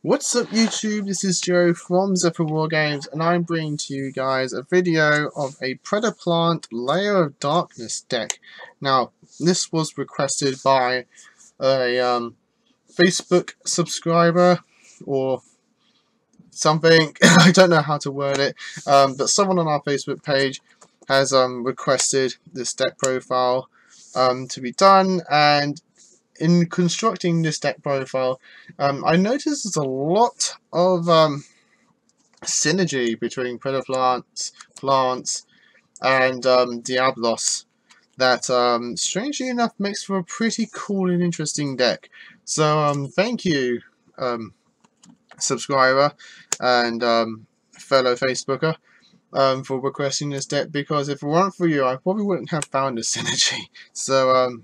What's up YouTube, this is Joe from Zephyr Wargames and I'm bringing to you guys a video of a Predaplant Lair of Darkness deck. Now, this was requested by a Facebook subscriber or something, I don't know how to word it, but someone on our Facebook page has requested this deck profile to be done, and in constructing this deck profile, I noticed there's a lot of synergy between Predaplant, plants, and Diablos that, strangely enough, makes for a pretty cool and interesting deck. So, thank you, subscriber and fellow Facebooker, for requesting this deck, because if it weren't for you, I probably wouldn't have found this synergy. So,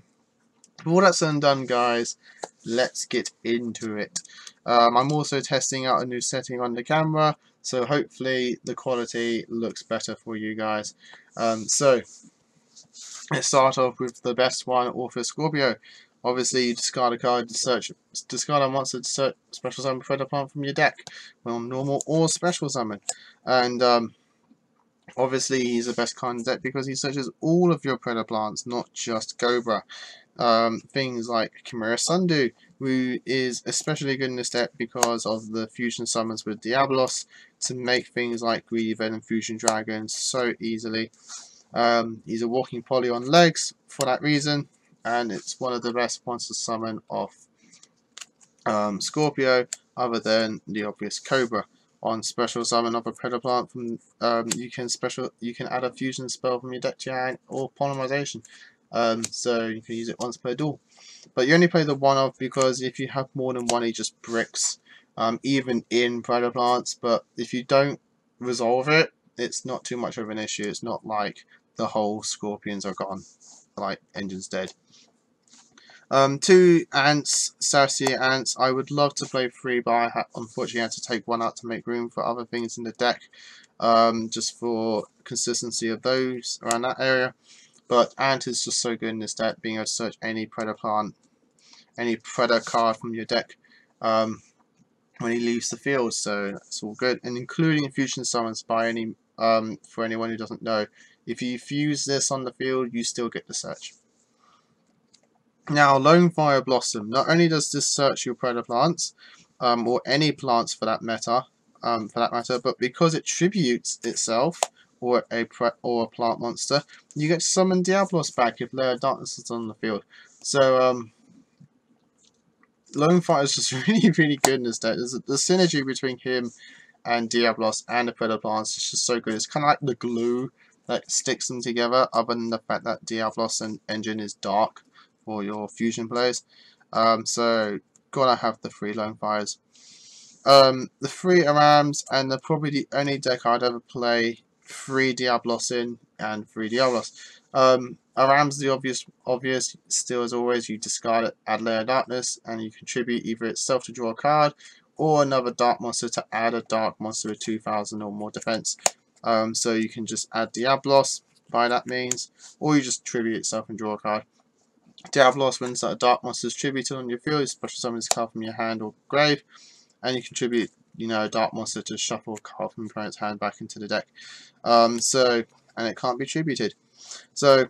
all that's undone, guys, let's get into it. I'm also testing out a new setting on the camera, so hopefully the quality looks better for you guys. So let's start off with the best one, Author Scorpio. Obviously, you discard a card to search, discard a monster to search special summon Predaplant from your deck, well, normal or special summon. And obviously, he's the best card in the deck because he searches all of your Predaplants, not just Cobra. Things like Chimera Sundew, who is especially good in this deck because of the fusion summons with Diablos to make things like Greedy Venom Fusion Dragon so easily. He's a walking poly on legs for that reason, and it's one of the best ones to summon off Scorpio, other than the obvious Cobra. On special summon of a Predaplant, from you can add a fusion spell from your deck to your hand, or polymerization. So you can use it once per duel, but you only play the one of, because if you have more than one, he just bricks, even in Predaplants. But if you don't resolve it, it's not too much of an issue. It's not like the whole Scorpions are gone, like Engine's dead. 2 ants, Sassy Ants. I would love to play 3, but I unfortunately had to take one out to make room for other things in the deck, just for consistency of those around that area. But Ant is just so good in this deck, being able to search any Predaplant, any Preda card from your deck when he leaves the field, so that's all good. And including fusion summons by any, for anyone who doesn't know, if you fuse this on the field, you still get the search. Now, Lone Fire Blossom. Not only does this search your Predaplants, or any plants for that matter, but because it tributes itself, or a plant monster, you get to summon Diablos back if Lair of Darkness is on the field. So Lone Fire is just really good in this deck. The synergy between him and Diablos and the Predaplants is just so good. It's kind of like the glue that sticks them together, other than the fact that Diablos and Engine is dark for your fusion plays. So gotta have the 3 Lone Fires. The 3 Arams, and they're probably the only deck I'd ever play 3 Diablos in, and 3 Diablos. Aram's the obvious, still as always. You discard it, add Lair of Darkness, and you contribute either itself to draw a card, or another dark monster to add a dark monster with 2000 or more defense. So you can just add Diablos by that means, or you just tribute itself and draw a card. Diablos, when a dark monster is tributed on your field, you special summon this card from your hand or grave, and you contribute, a dark monster to shuffle a card from your opponent's hand back into the deck. And it can't be tributed. So,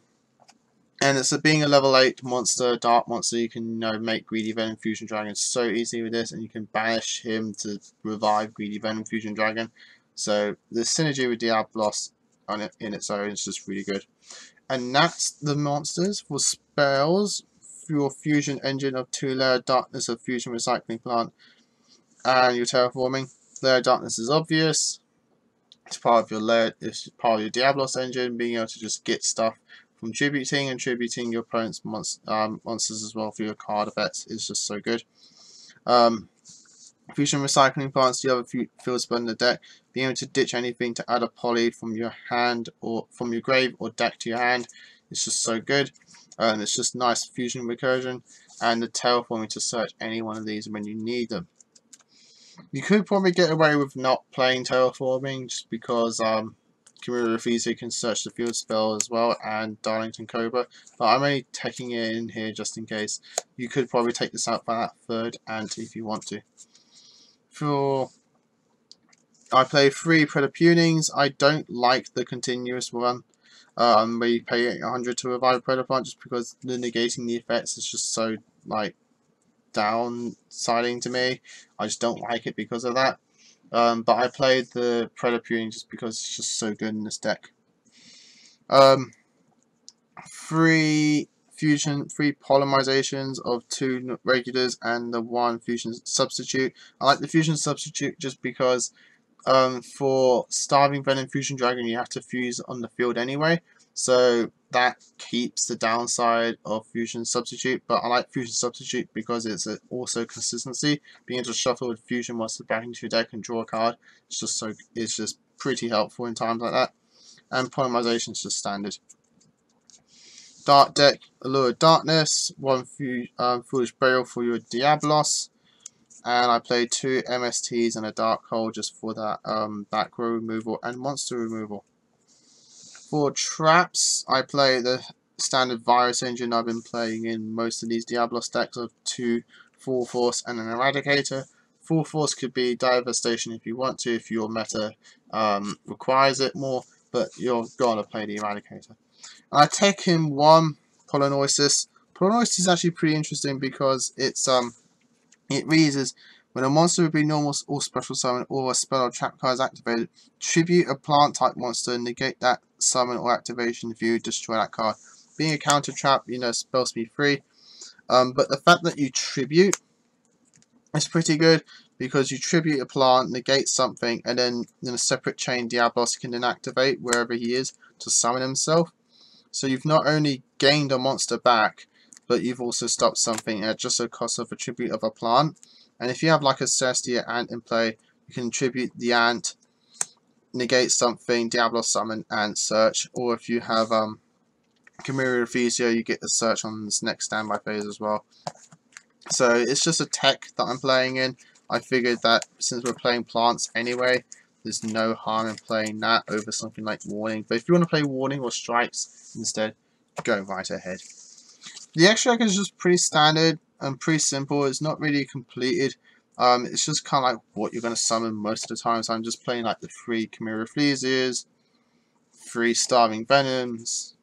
and it's being a level 8 monster, dark monster, you can make Greedy Venom Fusion Dragon so easily with this, and you can banish him to revive Greedy Venom Fusion Dragon. So the synergy with Diablos on it in its own is just really good. And that's the monsters. For spells, for your fusion engine of 2 Lair of Darkness of Fusion Recycling Plant, and your terraforming. Lair of Darkness is obvious. It's part of your it's part of your Diablos engine, being able to just get stuff from tributing, and tributing your opponent's monsters as well for your card effects is just so good. Fusion Recycling Plants, the other field spell in the deck, being able to ditch anything to add a poly from your hand or from your grave or deck to your hand, it's just so good. And it's just nice fusion recursion, and the terraforming to search any one of these when you need them. You could probably get away with not playing terraforming, just because Chimera Sundew can search the field spell as well, and Darlington Cobra, but I'm only taking it in here just in case. You could probably take this out by that 3rd ant if you want to. I play 3 Predaplants. I don't like the continuous one. Where you pay 100 to revive Predaplant, just because the negating the effects is just so like downsiding to me. I just don't like it because of that. But I played the Predaplant just because it's just so good in this deck. 3 polymerizations of 2 regulars and the 1 fusion substitute. I like the fusion substitute just because for Starving Venom Fusion Dragon you have to fuse on the field anyway, so that keeps the downside of Fusion Substitute. But I like Fusion Substitute because it's also consistency. Being able to shuffle with Fusion monster back into your deck and draw a card, it's just pretty helpful in times like that. And polymerization is just standard. Dark deck, Allure of Darkness, 1 Foolish Burial for your Diablos, and I played 2 MSTs and a Dark Hole just for that back row removal and monster removal. For traps, I play the standard Virus Engine I've been playing in most of these Diablos decks of 2 Full Force and an Eradicator. Full Force could be Devastation if you want to, if your meta requires it more, but you're gonna play the Eradicator. And I take him 1 Polynosis. Polynosis is actually pretty interesting because it reads as when a monster would be normal or special summon or a spell or trap card is activated, tribute a plant type monster, negate that summon or activation if you destroy that card. Being a counter trap, spell speed 3. But the fact that you tribute is pretty good because you tribute a plant, negate something, and then in a separate chain Diablos can then activate wherever he is to summon himself. So you've not only gained a monster back, but you've also stopped something at just the cost of a tribute of a plant. And if you have like a Celestia Ant in play, you can tribute the Ant, negate something, Diablos summon, and search. Or if you have Chimera Refusio, you get the search on this next standby phase as well. So it's just a tech that I'm playing in. I figured that since we're playing plants anyway, there's no harm in playing that over something like Warning. But if you want to play Warning or Strikes instead, go right ahead. The extra deck is just pretty standard and pretty simple. It's not really completed. It's just kind of like what you're going to summon most of the time. So I'm just playing like the 3 Chimera Fleasias, 3 Starving Venoms,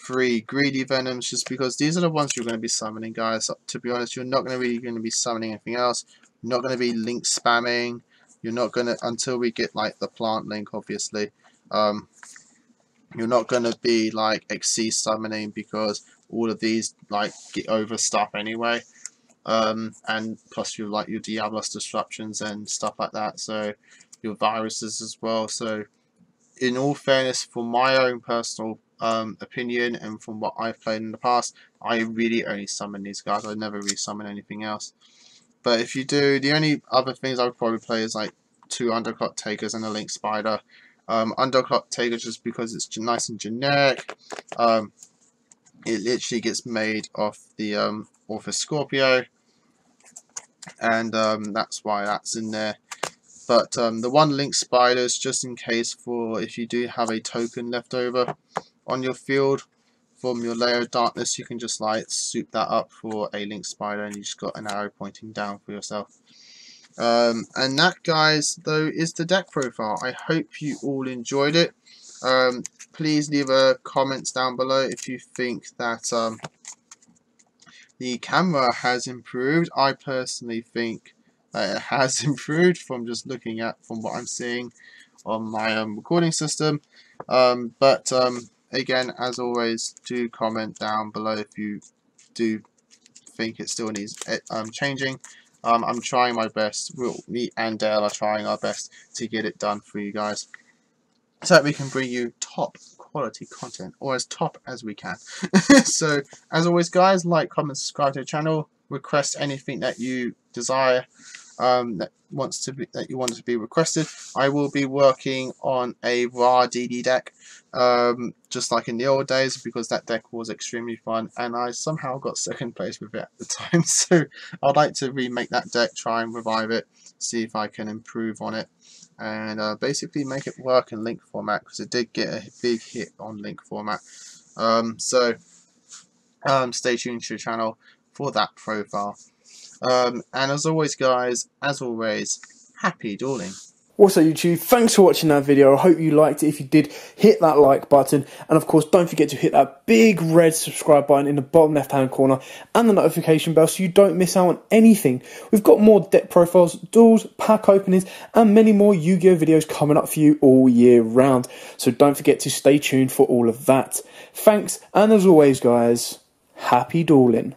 3 Greedy Venoms, just because these are the ones you're going to be summoning, guys. To be honest, you're not going to be summoning anything else. You're not going to be link spamming. You're not going to, until we get like the plant link, obviously. You're not going to be like XC summoning because all of these like get over stuff anyway. And plus you like your Diablos disruptions and stuff like that. So your viruses as well. So in all fairness, for my own personal opinion and from what I've played in the past, I really only summon these guys. I never really summon anything else. But if you do, the only other things I would probably play is like 2 Underclock Takers and a Link Spider. Underclock Taker just because it's nice and generic. It literally gets made off the Orpheus Scorpio, and that's why that's in there. But the 1 Link Spider is just in case for if you do have a token left over on your field from your Lair of Darkness, you can just like soup that up for a Link Spider and you just got an arrow pointing down for yourself. And that, guys, though, is the deck profile. I hope you all enjoyed it. Please leave a comments down below if you think that the camera has improved. I personally think that it has improved from just looking at from what I'm seeing on my recording system. But again, as always, do comment down below if you do think it still needs changing. I'm trying my best. Me and Dale are trying our best to get it done for you guys, so that we can bring you top quality content, or as top as we can. So as always, guys, like, comment, subscribe to the channel. Request anything that you desire, that you want to be requested. I will be working on a raw DD deck, just like in the old days, because that deck was extremely fun and I somehow got second place with it at the time. So I'd like to remake that deck, try and revive it, see if I can improve on it, and basically make it work in link format, because it did get a big hit on link format. So stay tuned to the channel. for that profile. And as always, guys, happy dueling. What's up, YouTube? Thanks for watching that video. I hope you liked it. If you did, hit that like button. And of course, don't forget to hit that big red subscribe button in the bottom left-hand corner and the notification bell so you don't miss out on anything. We've got more deck profiles, duels, pack openings, and many more Yu-Gi-Oh videos coming up for you all year round. So don't forget to stay tuned for all of that. Thanks, and as always, guys, happy dueling.